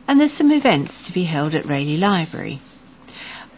And there's some events to be held at Rayleigh Library.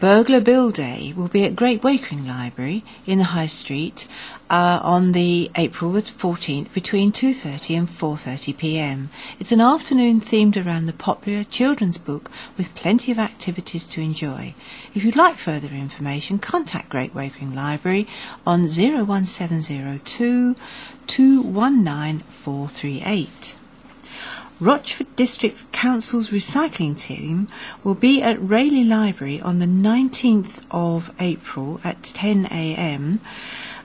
Burglar Bill Day will be at Great Wakering Library in the High Street on the April the 14th between 2:30 and 4:30 p.m. It's an afternoon themed around the popular children's book with plenty of activities to enjoy. If you'd like further information, contact Great Wakering Library on 01702 219 438. Rochford District Council's recycling team will be at Rayleigh Library on the 19th of April at 10 a.m.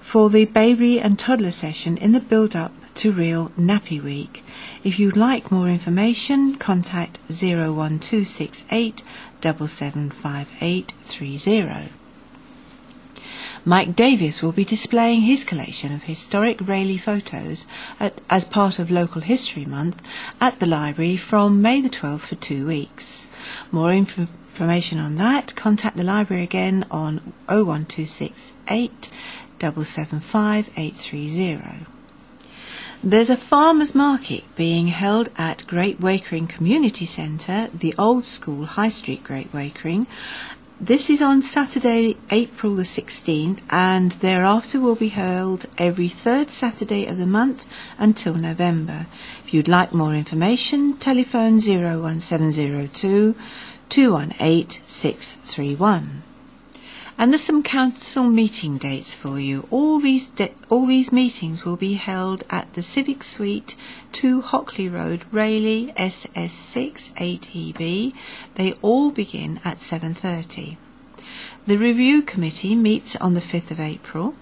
for the baby and toddler session in the build-up to Real Nappy Week. If you'd like more information, contact 01268 775830. Mike Davis will be displaying his collection of historic Rayleigh photos as part of Local History Month at the library from May the 12th for 2 weeks. More information on that, contact the library again on 01268 775830. There's a farmers' market being held at Great Wakering Community Centre, the old school High Street Great Wakering. This is on Saturday, April the 16th, and thereafter will be held every third Saturday of the month until November. If you'd like more information, telephone 01702 218 631. And there's some council meeting dates for you. All these meetings will be held at the Civic Suite, 2 Hockley Road, Rayleigh, SS6 8EB. They all begin at 7:30. The Review Committee meets on the 5th of April.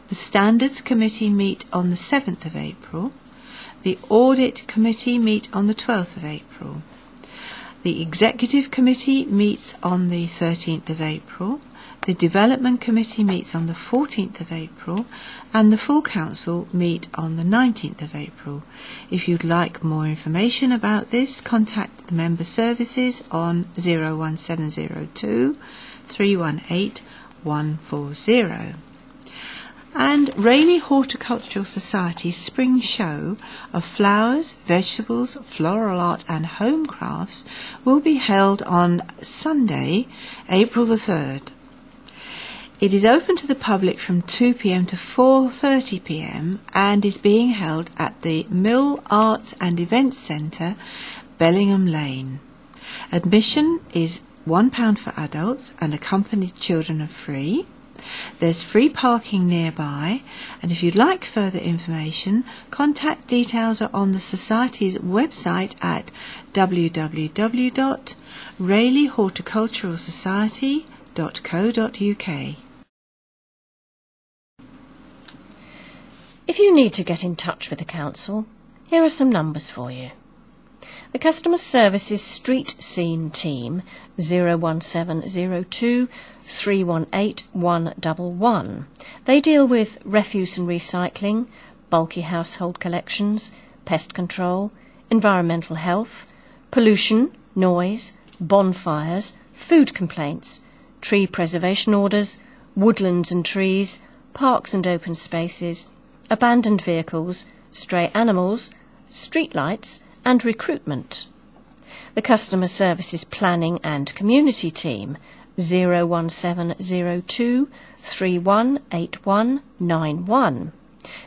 The Standards Committee meet on the 7th of April. The Audit Committee meet on the 12th of April. The Executive Committee meets on the 13th of April. The Development Committee meets on the 14th of April, and the full Council meet on the 19th of April. If you'd like more information about this, contact the Member Services on 01702 318 140. And Rayleigh Horticultural Society's spring show of flowers, vegetables, floral art and home crafts will be held on Sunday, April the 3rd. It is open to the public from 2 p.m. to 4:30 p.m. and is being held at the Mill Arts and Events Centre, Bellingham Lane. Admission is £1 for adults, and accompanied children are free. There's free parking nearby, and if you'd like further information, contact details are on the Society's website at www.rayleighhorticulturalsociety.co.uk. If you need to get in touch with the Council, here are some numbers for you. The Customer Services Street Scene Team 01702 318 111. They deal with refuse and recycling, bulky household collections, pest control, environmental health, pollution, noise, bonfires, food complaints, tree preservation orders, woodlands and trees, parks and open spaces, abandoned vehicles, stray animals, streetlights and recruitment. The Customer Services Planning and Community Team 01702 318191.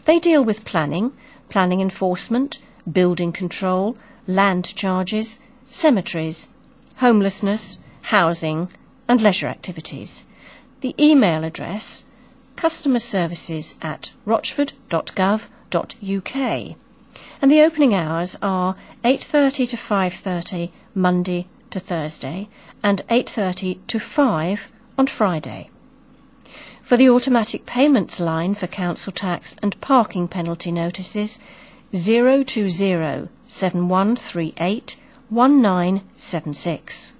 They deal with planning, planning enforcement, building control, land charges, cemeteries, homelessness, housing and leisure activities. The email address customerservices@rochford.gov.uk, and the opening hours are 8:30 to 5:30 Monday to Thursday and 8:30 to 5 on Friday. For the automatic payments line for council tax and parking penalty notices, 020 7138 1976.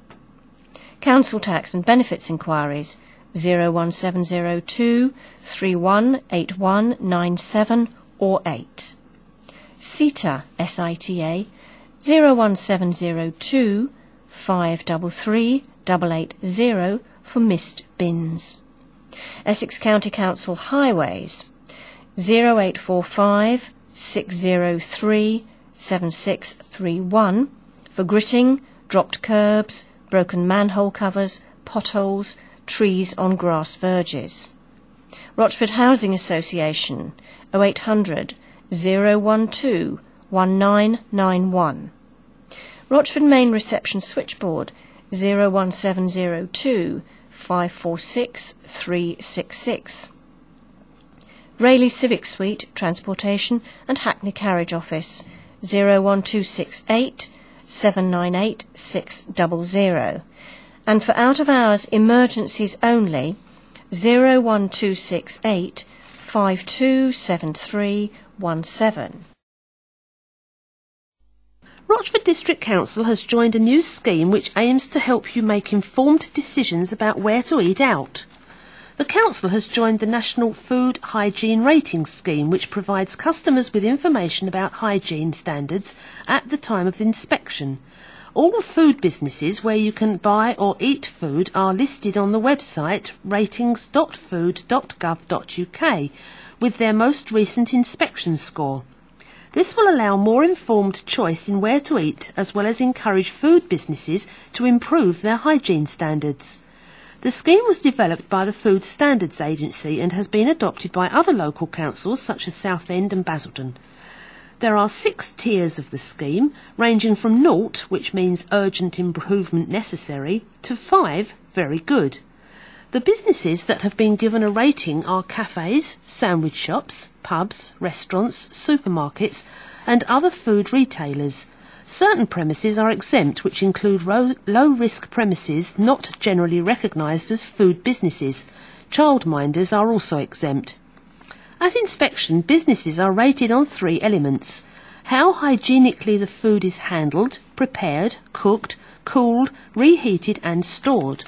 Council tax and benefits inquiries 01702 318197 or 8. SITA SITA 01702 533 880 for missed bins. Essex County Council Highways 0845 603 7631 for gritting, dropped curbs, broken manhole covers, potholes, trees on grass verges. Rochford Housing Association 0800 012 1991. Rochford Main Reception Switchboard 01702 546 366. Rayleigh Civic Suite Transportation and Hackney Carriage Office 01268 798 600. And for out-of-hours emergencies only 01268 527317. Rochford District Council has joined a new scheme which aims to help you make informed decisions about where to eat out. The Council has joined the National Food Hygiene Rating Scheme, which provides customers with information about hygiene standards at the time of inspection. All food businesses where you can buy or eat food are listed on the website ratings.food.gov.uk with their most recent inspection score. This will allow more informed choice in where to eat, as well as encourage food businesses to improve their hygiene standards. The scheme was developed by the Food Standards Agency and has been adopted by other local councils such as Southend and Basildon. There are 6 tiers of the scheme, ranging from 0, which means urgent improvement necessary, to 5, very good. The businesses that have been given a rating are cafes, sandwich shops, pubs, restaurants, supermarkets and other food retailers. Certain premises are exempt, which include low-risk premises not generally recognised as food businesses. Childminders are also exempt. At inspection, businesses are rated on 3 elements: how hygienically the food is handled, prepared, cooked, cooled, reheated and stored;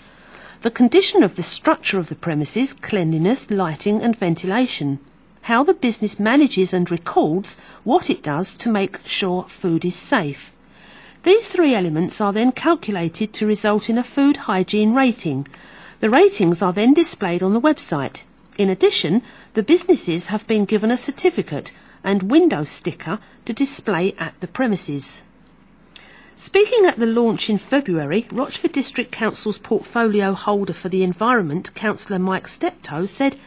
the condition of the structure of the premises, cleanliness, lighting and ventilation; how the business manages and records what it does to make sure food is safe. These 3 elements are then calculated to result in a food hygiene rating. The ratings are then displayed on the website. In addition, the businesses have been given a certificate and window sticker to display at the premises. Speaking at the launch in February, Rochford District Council's portfolio holder for the environment, Councillor Mike Steptoe, said,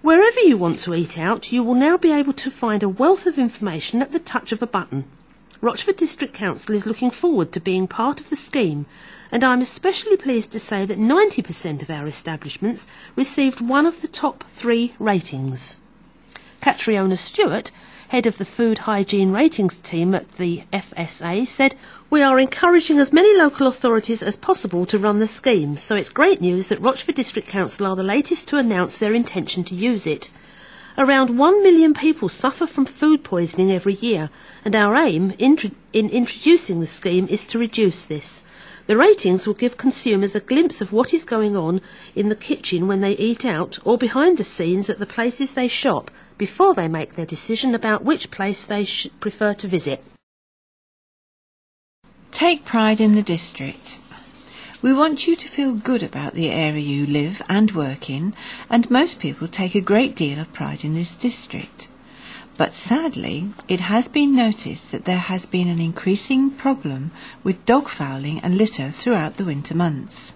"Wherever you want to eat out, you will now be able to find a wealth of information at the touch of a button. Rochford District Council is looking forward to being part of the scheme, and I'm especially pleased to say that 90% of our establishments received one of the top 3 ratings." Catriona Stewart, head of the Food Hygiene Ratings team at the FSA, said, "We are encouraging as many local authorities as possible to run the scheme, so it's great news that Rochford District Council are the latest to announce their intention to use it. Around 1 million people suffer from food poisoning every year, and our aim in introducing the scheme is to reduce this. The ratings will give consumers a glimpse of what is going on in the kitchen when they eat out, or behind the scenes at the places they shop, before they make their decision about which place they prefer to visit." Take pride in the district. We want you to feel good about the area you live and work in, and most people take a great deal of pride in this district. But sadly, it has been noticed that there has been an increasing problem with dog fouling and litter throughout the winter months.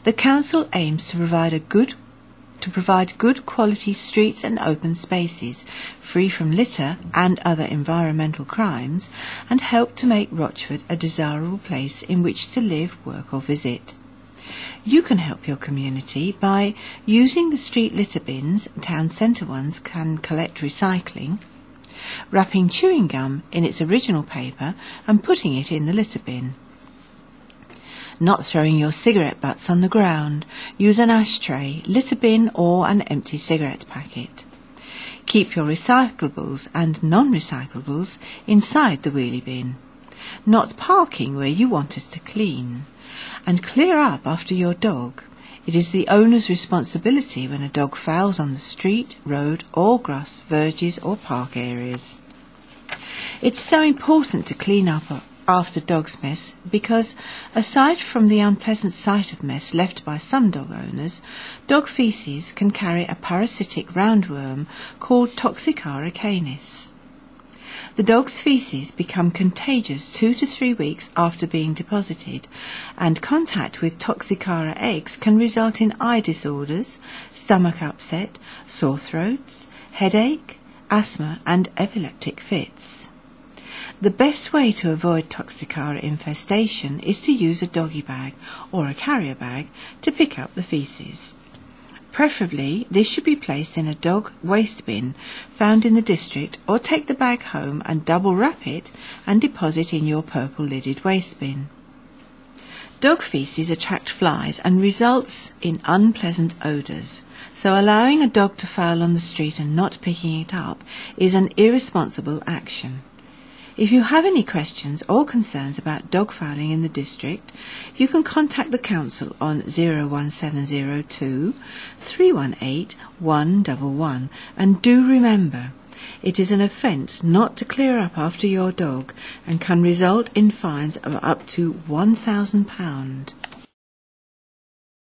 The Council aims to provide good quality streets and open spaces, free from litter and other environmental crimes, and help to make Rochford a desirable place in which to live, work or visit. You can help your community by using the street litter bins, town centre ones can collect recycling, wrapping chewing gum in its original paper and putting it in the litter bin. Not throwing your cigarette butts on the ground. Use an ashtray, litter bin or an empty cigarette packet. Keep your recyclables and non-recyclables inside the wheelie bin. Not parking where you want us to clean. And clear up after your dog. It is the owner's responsibility when a dog fouls on the street, road or grass verges or park areas. It's so important to clean up after dog's mess because, aside from the unpleasant sight of mess left by some dog owners, dog faeces can carry a parasitic roundworm called Toxocara canis. The dog's faeces become contagious 2 to 3 weeks after being deposited, and contact with Toxocara eggs can result in eye disorders, stomach upset, sore throats, headache, asthma and epileptic fits. The best way to avoid Toxocara infestation is to use a doggy bag or a carrier bag to pick up the faeces. Preferably, this should be placed in a dog waste bin found in the district, or take the bag home and double wrap it and deposit in your purple lidded waste bin. Dog faeces attract flies and results in unpleasant odours, so allowing a dog to foul on the street and not picking it up is an irresponsible action. If you have any questions or concerns about dog fouling in the district, you can contact the Council on 01702 318 111, and do remember, it is an offence not to clear up after your dog and can result in fines of up to £1,000.